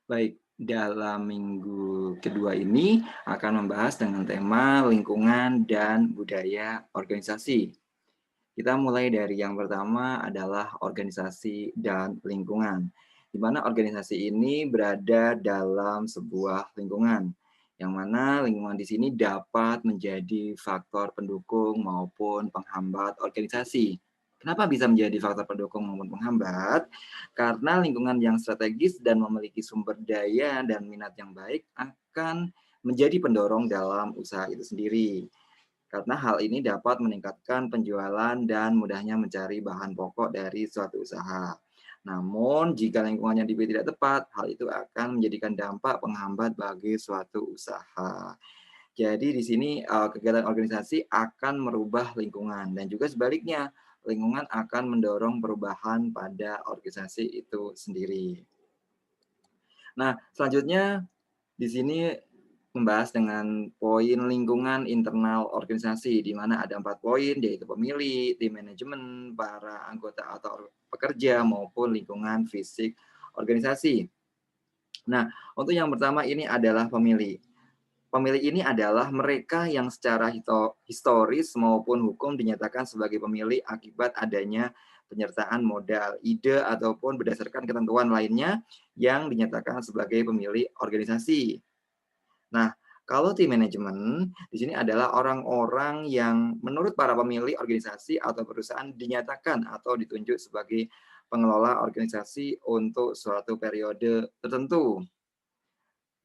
Baik, dalam minggu kedua ini akan membahas dengan tema lingkungan dan budaya organisasi. Kita mulai dari yang pertama adalah organisasi dan lingkungan, di mana organisasi ini berada dalam sebuah lingkungan, yang mana lingkungan di sini dapat menjadi faktor pendukung maupun penghambat organisasi. Kenapa bisa menjadi faktor pendukung maupun penghambat? Karena lingkungan yang strategis dan memiliki sumber daya dan minat yang baik akan menjadi pendorong dalam usaha itu sendiri. Karena hal ini dapat meningkatkan penjualan dan mudahnya mencari bahan pokok dari suatu usaha. Namun, jika lingkungannya dipilih tidak tepat, hal itu akan menjadikan dampak penghambat bagi suatu usaha. Jadi di sini kegiatan organisasi akan merubah lingkungan dan juga sebaliknya, lingkungan akan mendorong perubahan pada organisasi itu sendiri. Nah, selanjutnya di sini membahas dengan poin lingkungan internal organisasi, di mana ada 4 poin, yaitu pemilih, tim manajemen, para anggota atau pekerja, maupun lingkungan fisik organisasi. Nah, untuk yang pertama ini adalah pemilih. Pemilih ini adalah mereka yang secara historis maupun hukum dinyatakan sebagai pemilih akibat adanya penyertaan modal, ide, ataupun berdasarkan ketentuan lainnya yang dinyatakan sebagai pemilih organisasi. Nah, kalau tim manajemen di sini adalah orang-orang yang menurut para pemilih organisasi atau perusahaan dinyatakan atau ditunjuk sebagai pengelola organisasi untuk suatu periode tertentu.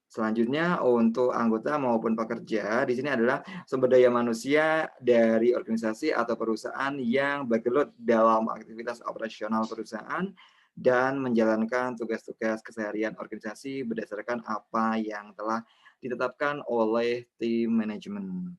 Selanjutnya untuk anggota maupun pekerja di sini adalah sumber daya manusia dari organisasi atau perusahaan yang bergelut dalam aktivitas operasional perusahaan dan menjalankan tugas-tugas keseharian organisasi berdasarkan apa yang telah ditetapkan oleh tim manajemen.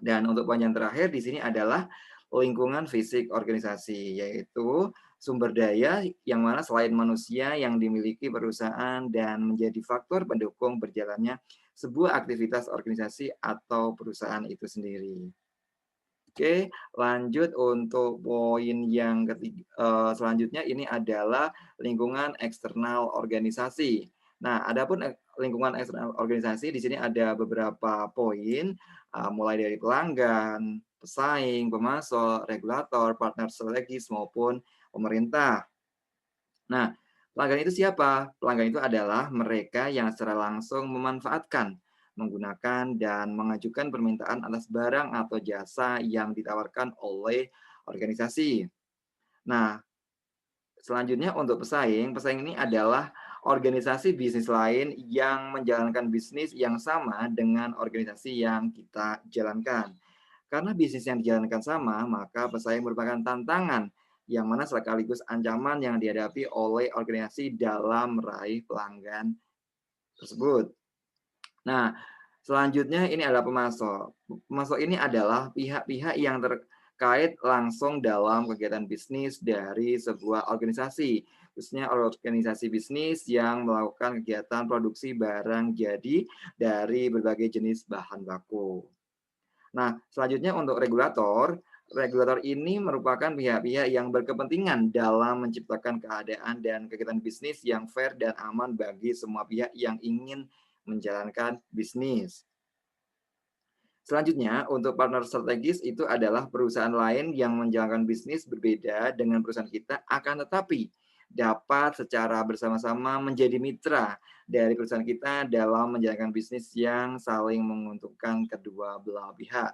Dan untuk poin yang terakhir di sini adalah lingkungan fisik organisasi, yaitu sumber daya yang mana selain manusia yang dimiliki perusahaan dan menjadi faktor pendukung berjalannya sebuah aktivitas organisasi atau perusahaan itu sendiri. Oke, lanjut untuk poin yang selanjutnya ini adalah lingkungan eksternal organisasi. Nah, adapun lingkungan eksternal organisasi di sini ada beberapa poin, mulai dari pelanggan, pesaing, pemasok, regulator, partner strategis, maupun pemerintah. Nah, pelanggan itu siapa? Pelanggan itu adalah mereka yang secara langsung memanfaatkan, menggunakan, dan mengajukan permintaan atas barang atau jasa yang ditawarkan oleh organisasi. Nah, selanjutnya untuk pesaing, pesaing ini adalah organisasi bisnis lain yang menjalankan bisnis yang sama dengan organisasi yang kita jalankan. Karena bisnis yang dijalankan sama, maka pesaing merupakan tantangan yang mana sekaligus ancaman yang dihadapi oleh organisasi dalam meraih pelanggan tersebut. Nah, selanjutnya ini adalah pemasok. Pemasok ini adalah pihak-pihak yang terkait langsung dalam kegiatan bisnis dari sebuah organisasi, khususnya organisasi bisnis yang melakukan kegiatan produksi barang jadi dari berbagai jenis bahan baku. Nah, selanjutnya untuk regulator, regulator ini merupakan pihak-pihak yang berkepentingan dalam menciptakan keadaan dan kegiatan bisnis yang fair dan aman bagi semua pihak yang ingin menjalankan bisnis. Selanjutnya, untuk partner strategis itu adalah perusahaan lain yang menjalankan bisnis berbeda dengan perusahaan kita, akan tetapi dapat secara bersama-sama menjadi mitra dari perusahaan kita dalam menjalankan bisnis yang saling menguntungkan kedua belah pihak.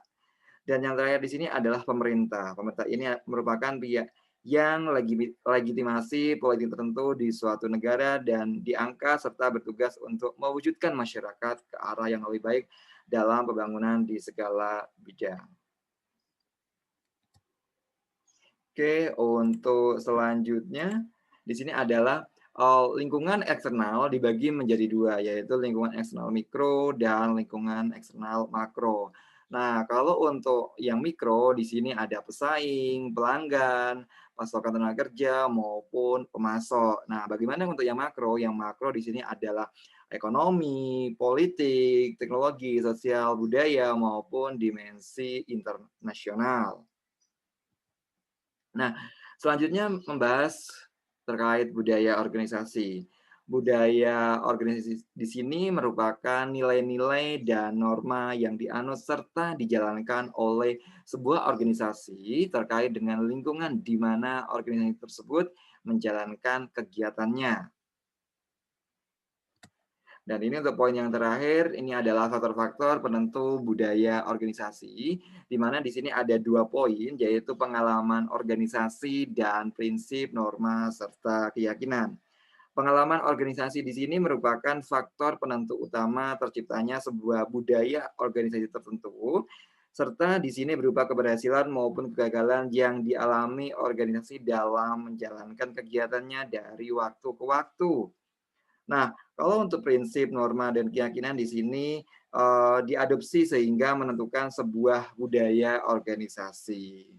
Dan yang terakhir di sini adalah pemerintah. Pemerintah ini merupakan pihak yang legitimasi politik tertentu di suatu negara dan diangkat serta bertugas untuk mewujudkan masyarakat ke arah yang lebih baik dalam pembangunan di segala bidang. Oke, untuk selanjutnya di sini adalah lingkungan eksternal dibagi menjadi dua, yaitu lingkungan eksternal mikro dan lingkungan eksternal makro. Nah, kalau untuk yang mikro di sini ada pesaing, pelanggan, pasokan tenaga kerja maupun pemasok. Nah, bagaimana untuk yang makro? Yang makro di sini adalah ekonomi, politik, teknologi, sosial, budaya maupun dimensi internasional. Nah, selanjutnya membahas terkait budaya organisasi. Budaya organisasi di sini merupakan nilai-nilai dan norma yang dianut serta dijalankan oleh sebuah organisasi terkait dengan lingkungan di mana organisasi tersebut menjalankan kegiatannya. Dan ini untuk poin yang terakhir, ini adalah faktor-faktor penentu budaya organisasi, di mana di sini ada 2 poin, yaitu pengalaman organisasi dan prinsip, norma, serta keyakinan. Pengalaman organisasi di sini merupakan faktor penentu utama terciptanya sebuah budaya organisasi tertentu, serta di sini berupa keberhasilan maupun kegagalan yang dialami organisasi dalam menjalankan kegiatannya dari waktu ke waktu. Nah, kalau untuk prinsip, norma, dan keyakinan di sini diadopsi sehingga menentukan sebuah budaya organisasi.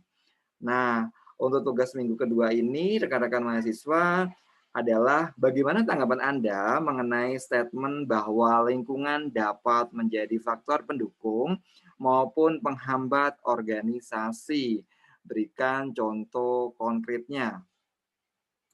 Nah, untuk tugas minggu kedua ini, rekan-rekan mahasiswa adalah bagaimana tanggapan Anda mengenai statement bahwa lingkungan dapat menjadi faktor pendukung maupun penghambat organisasi? Berikan contoh konkretnya.